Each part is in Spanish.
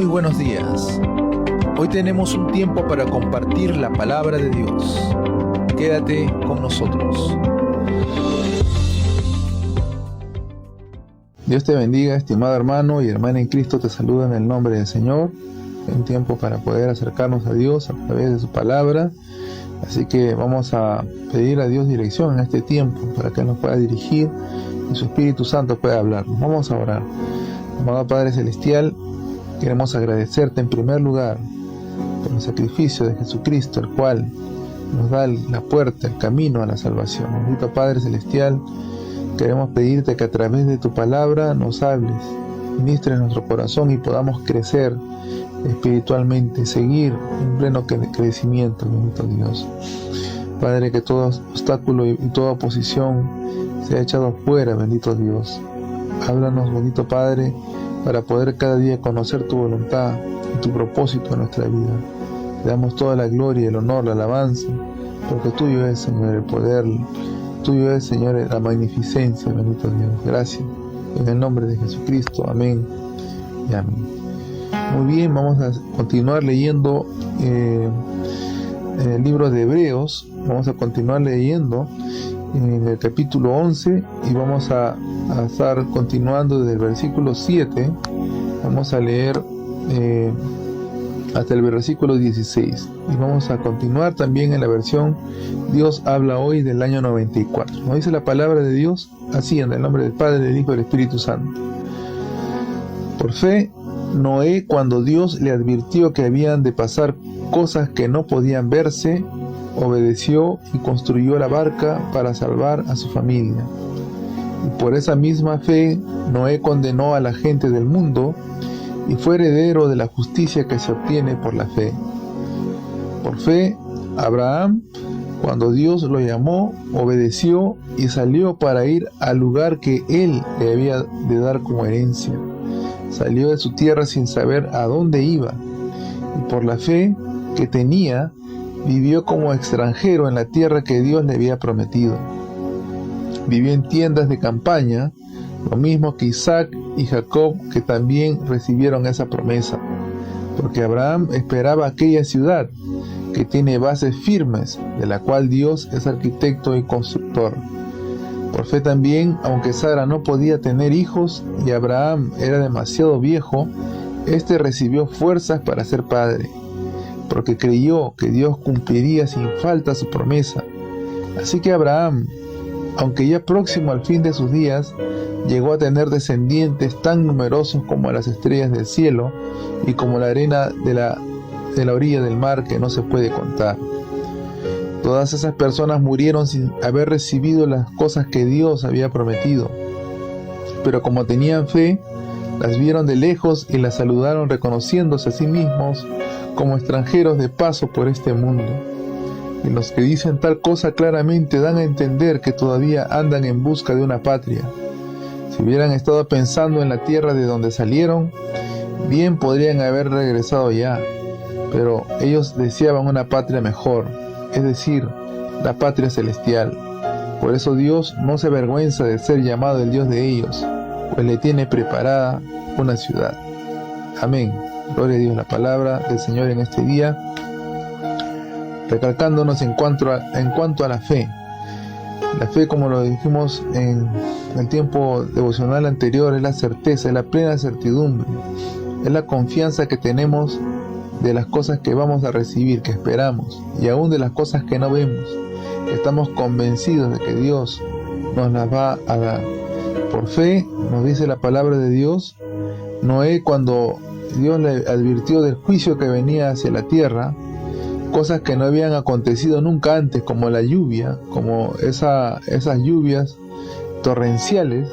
Muy buenos días. Hoy tenemos un tiempo para compartir la palabra de Dios. Quédate con nosotros. Dios te bendiga, estimado hermano y hermana en Cristo, te saluda en el nombre del Señor. Un tiempo para poder acercarnos a Dios a través de su palabra. Así que vamos a pedir a Dios dirección en este tiempo para que Él nos pueda dirigir y su Espíritu Santo pueda hablarnos. Vamos a orar. Amado Padre Celestial, queremos agradecerte en primer lugar por el sacrificio de Jesucristo, el cual nos da la puerta, el camino a la salvación. Bendito Padre Celestial, queremos pedirte que a través de tu palabra nos hables, ministres nuestro corazón y podamos crecer espiritualmente, seguir en pleno crecimiento, bendito Dios. Padre, que todo obstáculo y toda oposición sea echado fuera, bendito Dios. Háblanos, bendito Padre, para poder cada día conocer tu voluntad y tu propósito en nuestra vida. Te damos toda la gloria, el honor, la alabanza, porque tuyo es, Señor, el poder, tuyo es, Señor, la magnificencia, bendito Dios. Gracias. En el nombre de Jesucristo. Amén y amén. Muy bien, vamos a continuar leyendo el libro de Hebreos. Vamos a continuar leyendo en el capítulo 11 y vamos a estar continuando desde el versículo 7. Vamos a leer hasta el versículo 16 y vamos a continuar también en la versión Dios habla hoy del año 94. Nos dice la palabra de Dios así, en el nombre del Padre, del Hijo y del Espíritu Santo. Por fe, Noé, cuando Dios le advirtió que habían de pasar cosas que no podían verse, obedeció y construyó la barca para salvar a su familia. Y por esa misma fe, Noé condenó a la gente del mundo y fue heredero de la justicia que se obtiene por la fe. Por fe, Abraham, cuando Dios lo llamó, obedeció y salió para ir al lugar que él le había de dar como herencia. Salió de su tierra sin saber a dónde iba, y por la fe que tenía, vivió como extranjero en la tierra que Dios le había prometido. Vivió en tiendas de campaña, lo mismo que Isaac y Jacob, que también recibieron esa promesa, porque Abraham esperaba aquella ciudad que tiene bases firmes, de la cual Dios es arquitecto y constructor. Por fe también, aunque Sara no podía tener hijos y Abraham era demasiado viejo, éste recibió fuerzas para ser padre, porque creyó que Dios cumpliría sin falta su promesa. Así que Abraham, aunque ya próximo al fin de sus días, llegó a tener descendientes tan numerosos como las estrellas del cielo y como la arena de la orilla del mar, que no se puede contar. Todas esas personas murieron sin haber recibido las cosas que Dios había prometido, pero como tenían fe, las vieron de lejos y las saludaron, reconociéndose a sí mismos como extranjeros de paso por este mundo. Y los que dicen tal cosa claramente dan a entender que todavía andan en busca de una patria. Si hubieran estado pensando en la tierra de donde salieron, bien podrían haber regresado ya, pero ellos deseaban una patria mejor, es decir, la patria celestial. Por eso Dios no se avergüenza de ser llamado el Dios de ellos, pues le tiene preparada una ciudad. Amén. Gloria a Dios. La palabra del Señor en este día, recalcándonos en cuanto a la fe. La fe, como lo dijimos en el tiempo devocional anterior, es la certeza, es la plena certidumbre, es la confianza que tenemos de las cosas que vamos a recibir, que esperamos, y aún de las cosas que no vemos. Estamos convencidos de que Dios nos las va a dar. Por fe, nos dice la palabra de Dios, Noé, cuando Dios le advirtió del juicio que venía hacia la tierra, cosas que no habían acontecido nunca antes, como la lluvia, como esas lluvias torrenciales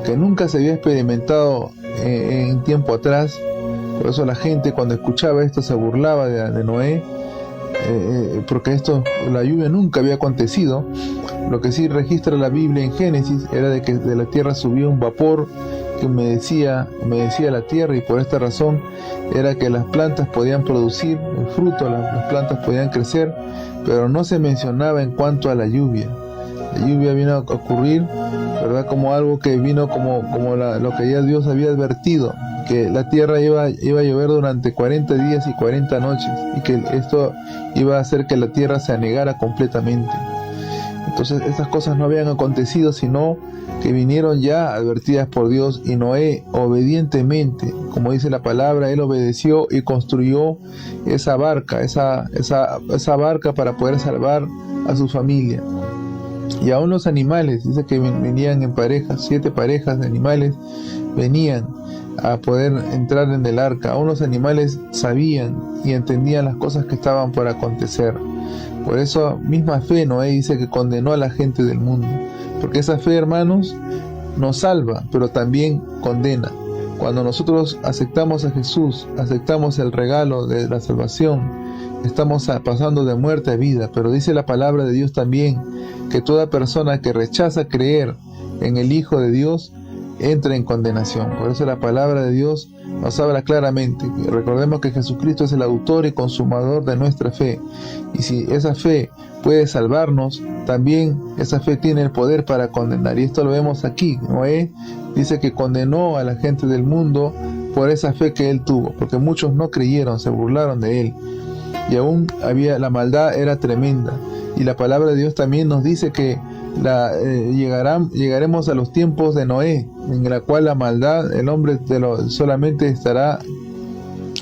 que nunca se había experimentado en tiempo atrás. Por eso la gente, cuando escuchaba esto, se burlaba de Noé, porque la lluvia nunca había acontecido. Lo que sí registra la Biblia en Génesis era de que de la tierra subía un vapor que humedecía la tierra, y por esta razón era que las plantas podían producir el fruto, las plantas podían crecer, pero no se mencionaba en cuanto a la lluvia. La lluvia vino a ocurrir, ¿verdad?, como algo que vino como lo que ya Dios había advertido, que la tierra iba a llover durante 40 días y 40 noches, y que esto iba a hacer que la tierra se anegara completamente. Entonces estas cosas no habían acontecido, sino que vinieron ya advertidas por Dios, y Noé obedientemente, como dice la palabra, él obedeció y construyó esa barca, esa barca para poder salvar a su familia. Y aún los animales, dice que venían en parejas, 7 parejas de animales venían a poder entrar en el arca. Aún los animales sabían y entendían las cosas que estaban por acontecer. Por eso misma fe Noé dice que condenó a la gente del mundo, porque esa fe, hermanos, nos salva, pero también condena. Cuando nosotros aceptamos a Jesús, aceptamos el regalo de la salvación, estamos pasando de muerte a vida. Pero dice la palabra de Dios también que toda persona que rechaza creer en el Hijo de Dios entra en condenación. Por eso la palabra de Dios nos habla claramente. Recordemos que Jesucristo es el autor y consumador de nuestra fe, y si esa fe puede salvarnos, también esa fe tiene el poder para condenar. Y esto lo vemos aquí. Noé dice que condenó a la gente del mundo por esa fe que él tuvo, porque muchos no creyeron, se burlaron de él, y aún la maldad era tremenda. Y la palabra de Dios también nos dice que llegaremos a los tiempos de Noé, en la cual la maldad, el hombre solamente estará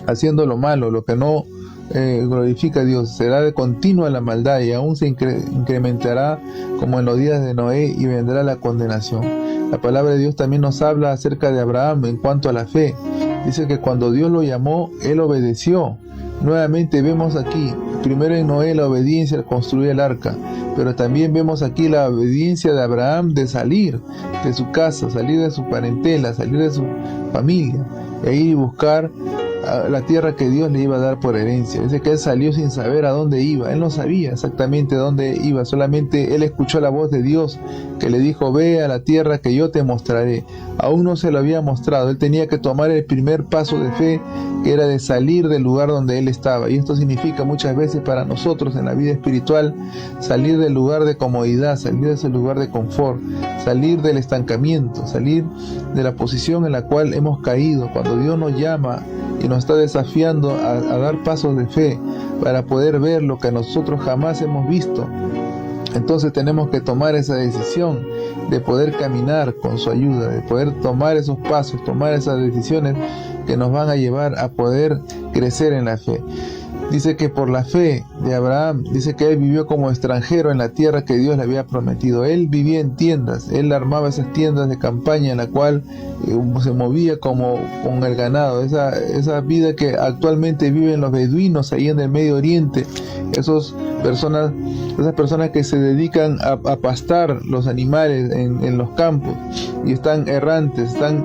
haciendo lo malo, lo que no glorifica a Dios. Será de continua la maldad, y aún se incrementará como en los días de Noé, y vendrá la condenación. La palabra de Dios también nos habla acerca de Abraham en cuanto a la fe. Dice que cuando Dios lo llamó, él obedeció. Nuevamente vemos aquí, primero en Noé, la obediencia al construir el arca, pero también vemos aquí la obediencia de Abraham de salir de su casa, salir de su parentela, salir de su familia, e ir y buscar la tierra que Dios le iba a dar por herencia. Dice que él salió sin saber a dónde iba. Él no sabía exactamente a dónde iba, solamente él escuchó la voz de Dios que le dijo: ve a la tierra que yo te mostraré. Aún no se lo había mostrado. Él tenía que tomar el primer paso de fe, que era de salir del lugar donde él estaba. Y esto significa muchas veces para nosotros en la vida espiritual salir del lugar de comodidad, salir de ese lugar de confort, salir del estancamiento, salir de la posición en la cual hemos caído. Cuando Dios nos llama y nos está desafiando a dar pasos de fe para poder ver lo que nosotros jamás hemos visto, entonces tenemos que tomar esa decisión de poder caminar con su ayuda, de poder tomar esos pasos, tomar esas decisiones que nos van a llevar a poder crecer en la fe. Dice que por la fe de Abraham, dice que él vivió como extranjero en la tierra que Dios le había prometido. Él vivía en tiendas, él armaba esas tiendas de campaña en la cual se movía como con el ganado. Esa vida que actualmente viven los beduinos ahí en el Medio Oriente, esas personas que se dedican a pastar los animales en los campos, y están errantes, están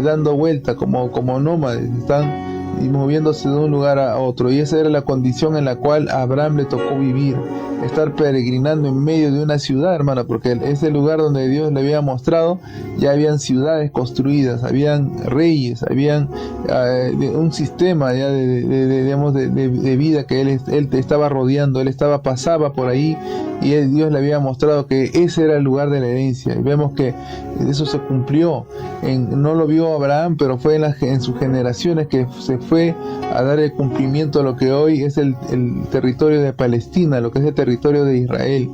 dando vuelta como nómades, están y moviéndose de un lugar a otro. Y esa era la condición en la cual a Abraham le tocó vivir, estar peregrinando en medio de una ciudad, hermano, porque ese lugar donde Dios le había mostrado, ya habían ciudades construidas, habían reyes, habían un sistema ya de vida que él estaba rodeando. Él pasaba por ahí, y Dios le había mostrado que ese era el lugar de la herencia. Y vemos que eso se cumplió. No lo vio Abraham, pero fue en sus generaciones que se fue a dar el cumplimiento a lo que hoy es el territorio de Palestina, lo que es el territorio de Israel.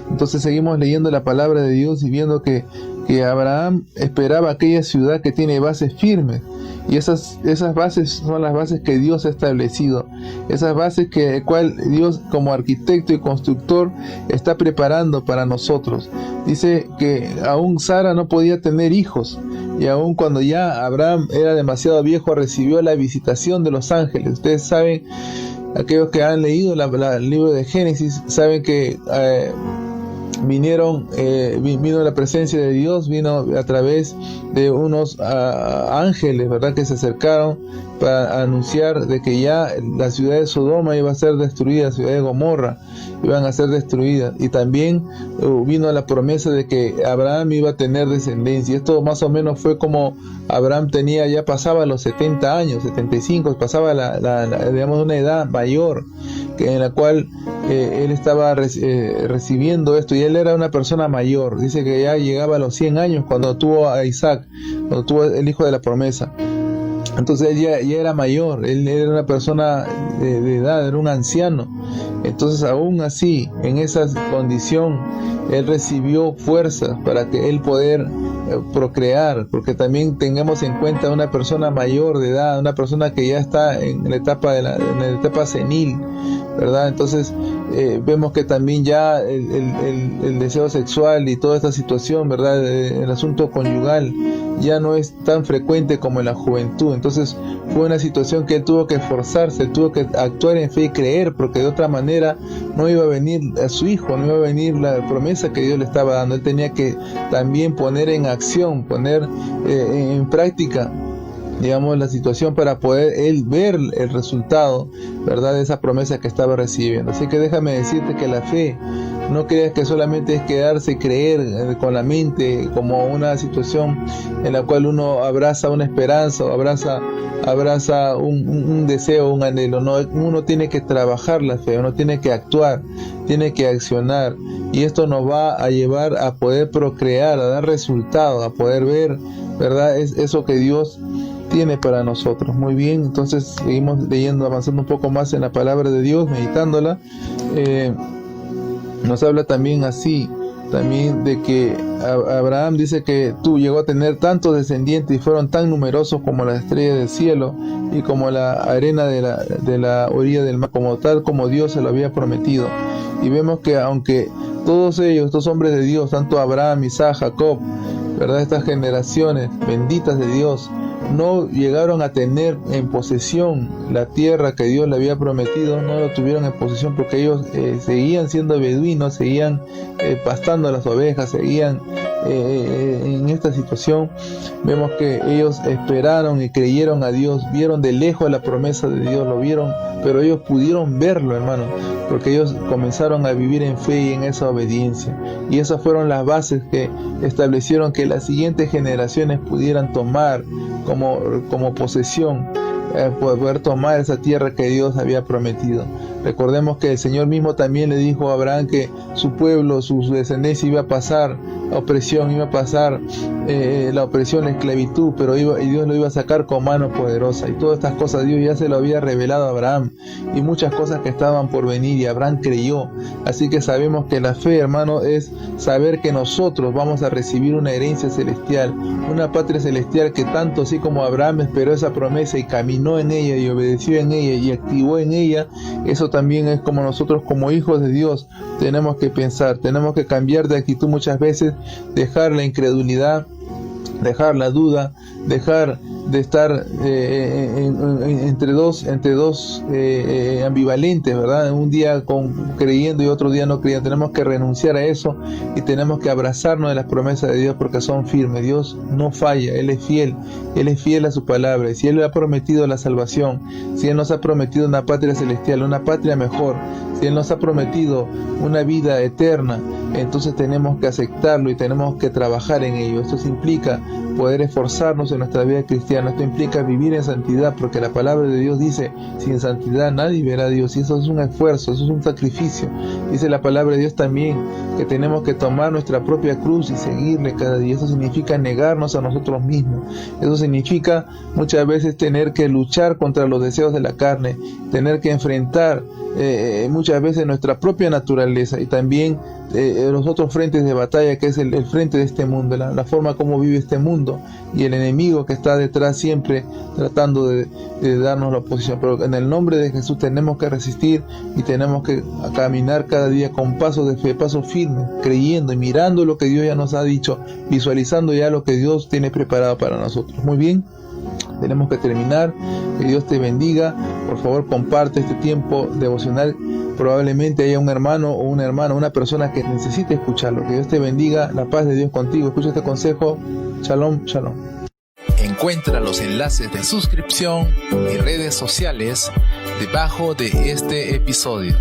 Entonces seguimos leyendo la palabra de Dios y viendo que Abraham esperaba aquella ciudad que tiene bases firmes. Y esas bases son las bases que Dios ha establecido, esas bases el cual Dios, como arquitecto y constructor, está preparando para nosotros. Dice que aún Sara no podía tener hijos, y aún cuando ya Abraham era demasiado viejo, recibió la visitación de los ángeles. Ustedes saben, aquellos que han leído el libro de Génesis, saben que vino la presencia de Dios, vino a través de unos ángeles, ¿verdad?, que se acercaron para anunciar de que ya la ciudad de Sodoma iba a ser destruida, la ciudad de Gomorra iban a ser destruidas, y también vino la promesa de que Abraham iba a tener descendencia. Esto más o menos fue como Abraham ya pasaba los 70 años, 75, pasaba digamos una edad mayor, en la cual él estaba recibiendo esto, y él era una persona mayor. Dice que ya llegaba a los 100 años cuando tuvo a Isaac, cuando tuvo el hijo de la promesa. Entonces él ya era mayor, él era una persona de edad, era un anciano. Entonces aún así, en esa condición, él recibió fuerzas para que él poder procrear, porque también tengamos en cuenta una persona mayor de edad, una persona que ya está en la etapa senil, ¿verdad? Entonces vemos que también ya el deseo sexual y toda esta situación, ¿verdad? El asunto conyugal ya no es tan frecuente como en la juventud. Entonces fue una situación que él tuvo que esforzarse, él tuvo que actuar en fe y creer, porque de otra manera no iba a venir a su hijo, no iba a venir la promesa que Dios le estaba dando. Él tenía que también poner en acción, poner en práctica, digamos, la situación para poder él ver el resultado, ¿verdad?, de esa promesa que estaba recibiendo. Así que déjame decirte que la fe, no creas que solamente es quedarse y creer con la mente como una situación en la cual uno abraza una esperanza o abraza un deseo, un anhelo. No, uno tiene que trabajar la fe, uno tiene que actuar, tiene que accionar, y esto nos va a llevar a poder procrear, a dar resultados, a poder ver, ¿verdad?, es eso que Dios tiene para nosotros. Muy bien, entonces seguimos leyendo, avanzando un poco más en la palabra de Dios, meditándola. Nos habla también de que Abraham dice que llegó a tener tantos descendientes y fueron tan numerosos como las estrellas del cielo y como la arena de la orilla del mar, como tal como Dios se lo había prometido. Y vemos que aunque todos ellos, estos hombres de Dios, tanto Abraham, Isaac, Jacob, ¿verdad?, estas generaciones benditas de Dios, no llegaron a tener en posesión la tierra que Dios le había prometido, no lo tuvieron en posesión porque ellos seguían siendo beduinos, seguían pastando las ovejas, seguían en esta situación. Vemos que ellos esperaron y creyeron a Dios, vieron de lejos la promesa de Dios, lo vieron, pero ellos pudieron verlo, hermano, porque ellos comenzaron a vivir en fe y en esa obediencia, y esas fueron las bases que establecieron que las siguientes generaciones pudieran tomar como posesión, poder tomar esa tierra que Dios había prometido. Recordemos que el Señor mismo también le dijo a Abraham que su pueblo, su descendencia iba a pasar opresión, iba a pasar la opresión, la esclavitud, pero Dios lo iba a sacar con mano poderosa, y todas estas cosas Dios ya se lo había revelado a Abraham, y muchas cosas que estaban por venir, y Abraham creyó. Así que sabemos que la fe, hermano, es saber que nosotros vamos a recibir una herencia celestial, una patria celestial, que tanto así como Abraham esperó esa promesa y caminó en ella y obedeció en ella y activó en ella, eso también es como nosotros, como hijos de Dios, tenemos que pensar, tenemos que cambiar de actitud muchas veces, dejar la incredulidad, dejar la duda, dejar de estar entre dos ambivalentes, ¿verdad? Un día creyendo y otro día no creyendo. Tenemos que renunciar a eso y tenemos que abrazarnos de las promesas de Dios, porque son firmes. Dios no falla, Él es fiel a su palabra, y si Él ha prometido la salvación, si Él nos ha prometido una patria celestial, una patria mejor, si Él nos ha prometido una vida eterna, entonces tenemos que aceptarlo y tenemos que trabajar en ello. Esto implica poder esforzarnos en nuestra vida cristiana, esto implica vivir en santidad, porque la palabra de Dios dice: sin santidad nadie verá a Dios, y eso es un esfuerzo, eso es un sacrificio. Dice la palabra de Dios también que tenemos que tomar nuestra propia cruz y seguirle cada día. Eso significa negarnos a nosotros mismos, eso significa muchas veces tener que luchar contra los deseos de la carne, tener que enfrentar muchas veces nuestra propia naturaleza, y también los otros frentes de batalla, que es el frente de este mundo, la forma como vive este mundo, y el enemigo que está detrás siempre tratando de darnos la oposición. Pero en el nombre de Jesús tenemos que resistir y tenemos que caminar cada día con pasos de fe, pasos firmes, creyendo y mirando lo que Dios ya nos ha dicho, visualizando ya lo que Dios tiene preparado para nosotros. Muy bien, tenemos que terminar. Que Dios te bendiga. Por favor, comparte este tiempo devocional. Probablemente haya un hermano o una hermana, una persona que necesite escucharlo. Que Dios te bendiga. La paz de Dios contigo. Escucha este consejo. Shalom, shalom. Encuentra los enlaces de suscripción y redes sociales debajo de este episodio.